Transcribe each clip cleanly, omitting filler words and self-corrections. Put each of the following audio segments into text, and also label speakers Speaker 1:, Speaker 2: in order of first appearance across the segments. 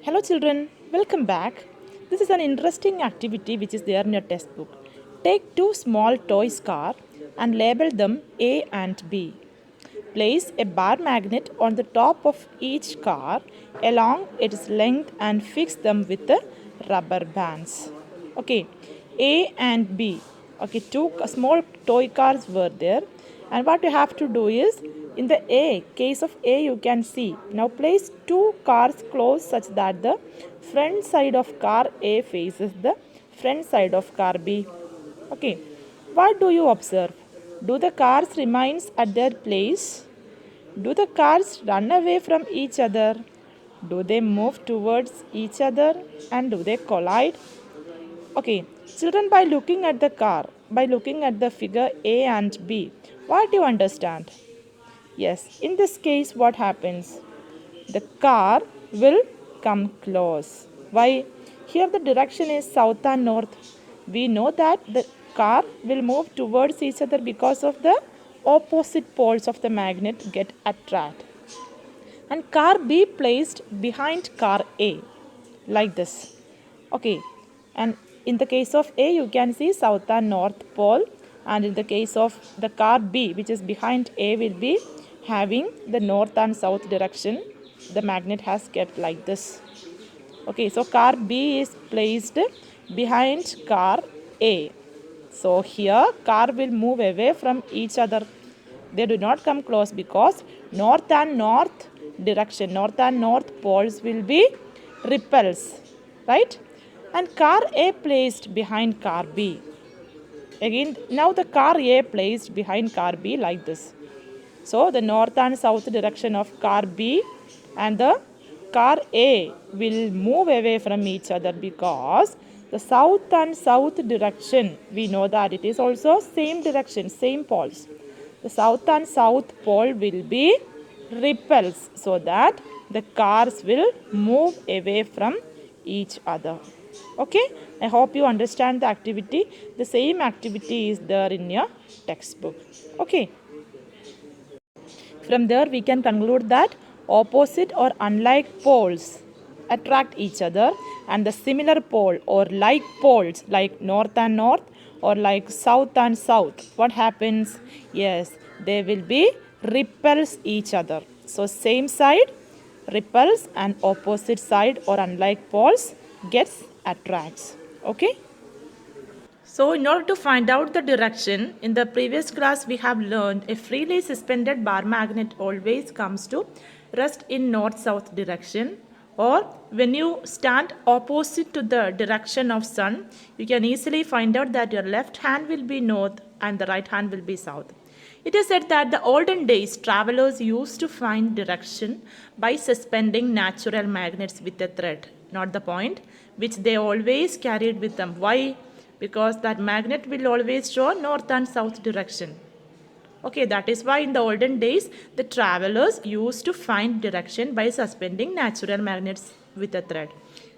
Speaker 1: Hello children, welcome back. This is an interesting activity which is there in your textbook. Take two small toys car and label them A and B. Place a bar magnet on the top of each car along its length and fix them with the rubber bands. Okay, A and B. Okay, two small toy cars were there, and what you have to do is in the A case of A you can see. Now place two cars close such that the front side of car A faces the front side of car B. Okay, what do you observe? Do the cars remains at their place? Do the cars run away from each other? Do they move towards each other and do they collide? Okay, children, by looking at the car, by looking at the figure A and B, what do you understand? Yes, in this case, what happens? The car will come close. Why? Here the direction is south and north. We know that the car will move towards each other because of the opposite poles of the magnet get attract. And car B placed behind car A like this. Okay, and in the case of A you can see south and north pole, and in the case of the car B which is behind A will be having the north and south direction. The magnet has kept like this. Okay, so car B is placed behind car A. So here car will move away from each other. They do not come close because north and north direction, north and north poles will be repels, right? And car A placed behind car B. Again, now the car A placed behind car B like this. So the north and south direction of car B and the car A will move away from each other because the south and south direction, we know that it is also same direction, same poles. The south and south pole will be repels so that the cars will move away from each other. Okay, I hope you understand the activity. The same activity is there in your textbook. Okay. From there, we can conclude that opposite or unlike poles attract each other, and the similar pole or like poles, like north and north or like south and south, what happens? Yes, they will be repels each other. So, same side repels and opposite side or unlike poles gets attracts. Okay. So, in order to find out the direction, in the previous class we have learned a freely suspended bar magnet always comes to rest in north-south direction, or when you stand opposite to the direction of sun, you can easily find out that your left hand will be north and the right hand will be south. It is said that the olden days travelers used to find direction by suspending natural magnets with a thread, not the point, which they always carried with them. Why? Because that magnet will always show north and south direction. Okay, that is why in the olden days the travelers used to find direction by suspending natural magnets with a thread.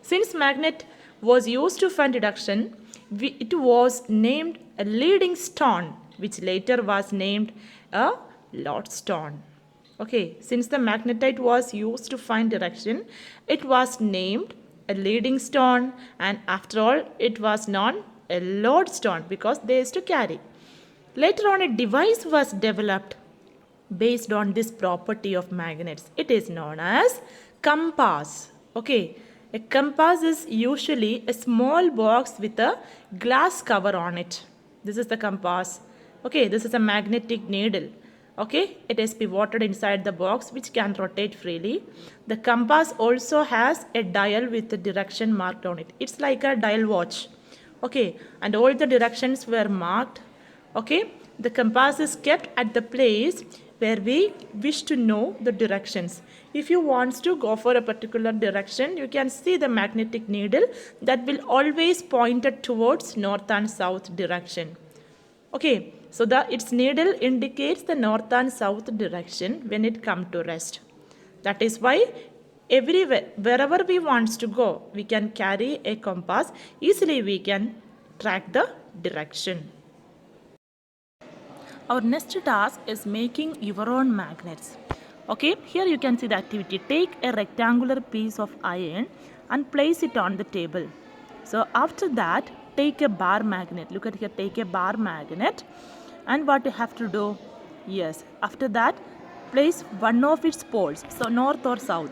Speaker 1: Since magnet was used to find direction, it was named a leading stone, which later was named a lodestone. Okay, since the magnetite was used to find direction, it was named a leading stone, and after all it was known a lodestone because they used to carry. Later on, a device was developed based on this property of magnets. It is known as compass. Okay, a compass is usually a small box with a glass cover on it. This is the compass. Okay, this is a magnetic needle. Okay, it is pivoted inside the box which can rotate freely. The compass also has a dial with the direction marked on it. It's like a dial watch. Okay, and all the directions were marked. Okay, the compass is kept at the place where we wish to know the directions. If you want to go for a particular direction, you can see the magnetic needle that will always point it towards north and south direction. Okay, so its needle indicates the north and south direction when it comes to rest. That is why everywhere, wherever we want to go, we can carry a compass. Easily we can track the direction. Our next task is making your own magnets. Okay, here you can see the activity. Take a rectangular piece of iron and place it on the table. So after that, take a bar magnet. Look at here, take a bar magnet. And what you have to do? Yes, after that, place one of its poles, so north or south,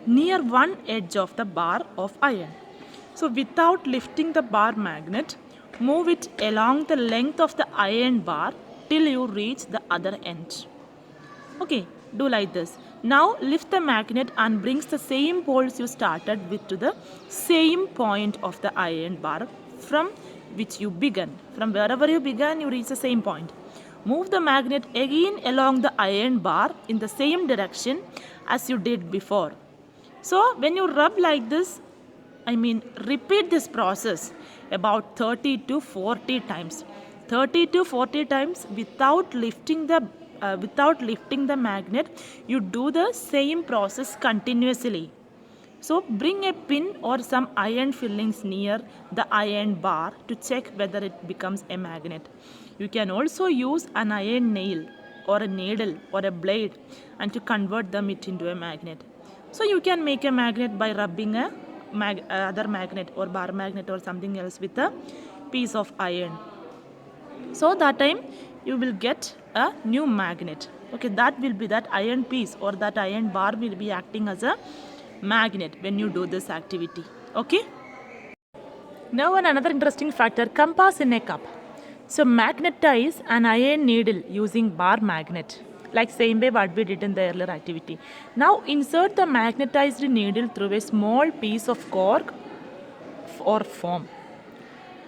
Speaker 1: near one edge of the bar of iron. So without lifting the bar magnet, move it along the length of the iron bar till you reach the other end. Okay, do like this. Now lift the magnet and brings the same poles you started with to the same point of the iron bar from which you began. From wherever you began, you reach the same point. Move the magnet again along the iron bar in the same direction as you did before. So when you rub like this, repeat this process about 30 to 40 times. 30 to 40 times without lifting the magnet. You do the same process continuously. So bring a pin or some iron fillings near the iron bar to check whether it becomes a magnet. You can also use an iron nail or a needle or a blade and to convert them it into a magnet. So you can make a magnet by rubbing a other magnet or bar magnet or something else with a piece of iron. So that time you will get a new magnet. Okay, that will be that iron piece or that iron bar will be acting as a magnet when you do this activity. Okay. Now another interesting factor, compass in a cup. So magnetize an iron needle using bar magnet, like same way what we did in the earlier activity. Now insert the magnetized needle through a small piece of cork or foam.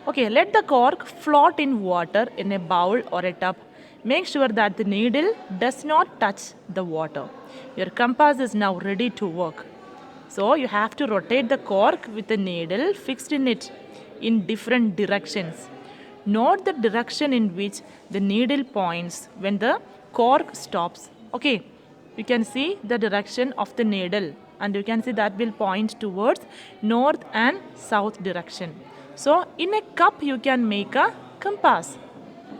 Speaker 1: Okay, let the cork float in water in a bowl or a tub. Make sure that the needle does not touch the water. Your compass is now ready to work. So you have to rotate the cork with the needle fixed in it in different directions. Note the direction in which the needle points when the cork stops. Okay, you can see the direction of the needle and you can see that will point towards north and south direction. So in a cup you can make a compass.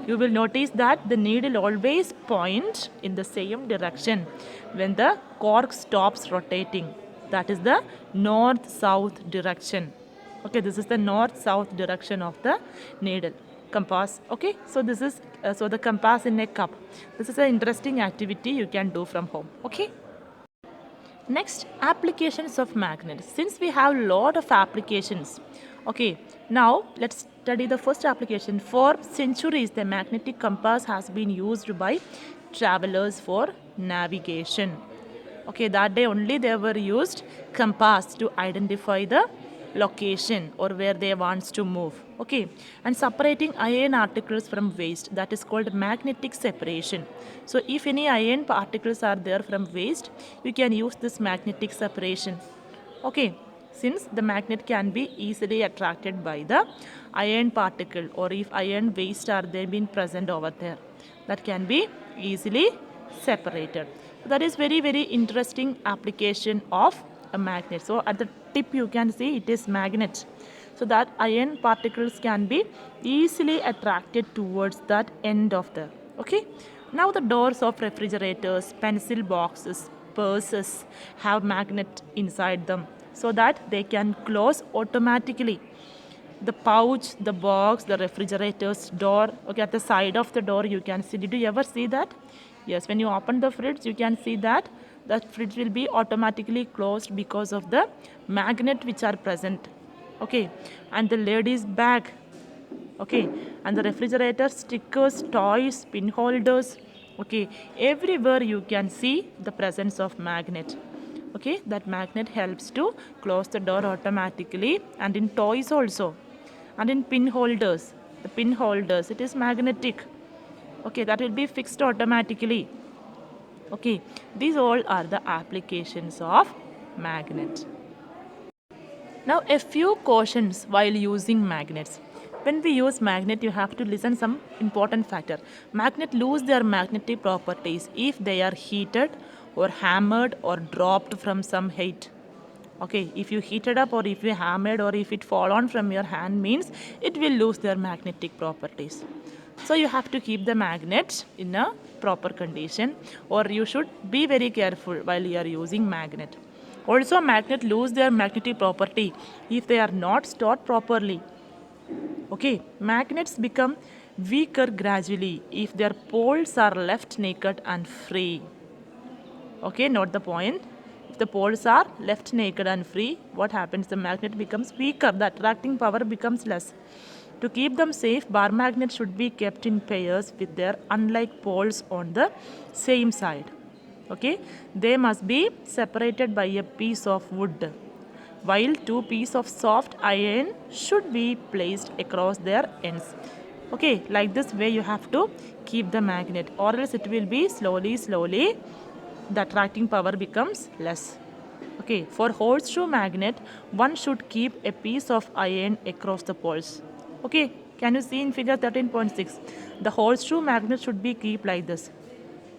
Speaker 1: You will notice that the needle always points in the same direction when the cork stops rotating. That is the north-south direction. Okay, this is the north-south direction of the needle compass. Okay, so this is so the compass in a cup. This is an interesting activity you can do from home. Okay. Next, applications of magnets. Since we have a lot of applications, okay, now let's study the first application. For centuries, the magnetic compass has been used by travelers for navigation. Okay, that day only they were used compass to identify the location or where they wants to move. Okay, and separating iron articles from waste, that is called magnetic separation. So if any iron particles are there from waste, you can use this magnetic separation. Okay, since the magnet can be easily attracted by the iron particle, or if iron waste are there been present over there, that can be easily separated. That is very interesting application of a magnet. So at the tip you can see it is magnet, so that iron particles can be easily attracted towards that end of the. Okay, now the doors of refrigerators, pencil boxes, purses have magnet inside them, so that they can close automatically. The pouch, the box, the refrigerator's door, okay, at the side of the door you can see. Did you ever see that? Yes, when you open the fridge you can see that the fridge will be automatically closed because of the magnet which are present. Okay, and the lady's bag, okay, and the refrigerator, stickers, toys, pin holders, okay, everywhere you can see the presence of magnet. Okay, that magnet helps to close the door automatically, and in toys also, and in pin holders, the pin holders, it is magnetic. Okay, that will be fixed automatically. Okay, these all are the applications of magnet. Now a few cautions while using magnets. When we use magnet, you have to listen some important factor. Magnet lose their magnetic properties if they are heated or hammered or dropped from some height. Okay, if you heat it up or if you hammered or if it fall on from your hand, means it will lose their magnetic properties. So you have to keep the magnet in a proper condition, or you should be very careful while you are using magnet. Also, magnet lose their magnetic property if they are not stored properly. Okay, magnets become weaker gradually if their poles are left naked and free. Okay, note the point. If the poles are left naked and free, what happens? The magnet becomes weaker, the attracting power becomes less. To keep them safe, bar magnets should be kept in pairs with their unlike poles on the same side. Okay, they must be separated by a piece of wood, while two pieces of soft iron should be placed across their ends. Okay, like this way you have to keep the magnet, or else it will be slowly the attracting power becomes less. Okay, for horseshoe magnet, one should keep a piece of iron across the poles. Okay, can you see in figure 13.6? The horseshoe magnet should be keep like this.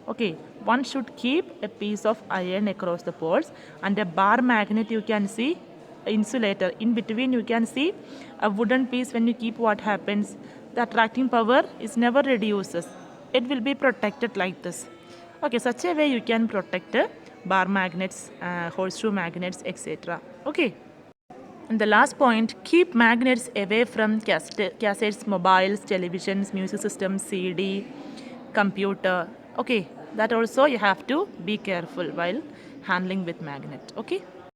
Speaker 1: Okay, one should keep a piece of iron across the poles, and a bar magnet you can see insulator. In between you can see a wooden piece. When you keep, what happens? The attracting power is never reduces. It will be protected like this. Okay, such a way you can protect bar magnets, horseshoe magnets, etc. Okay. And the last point, keep magnets away from cassettes, mobiles, televisions, music systems, CD, computer. Okay, that also you have to be careful while handling with magnet. Okay.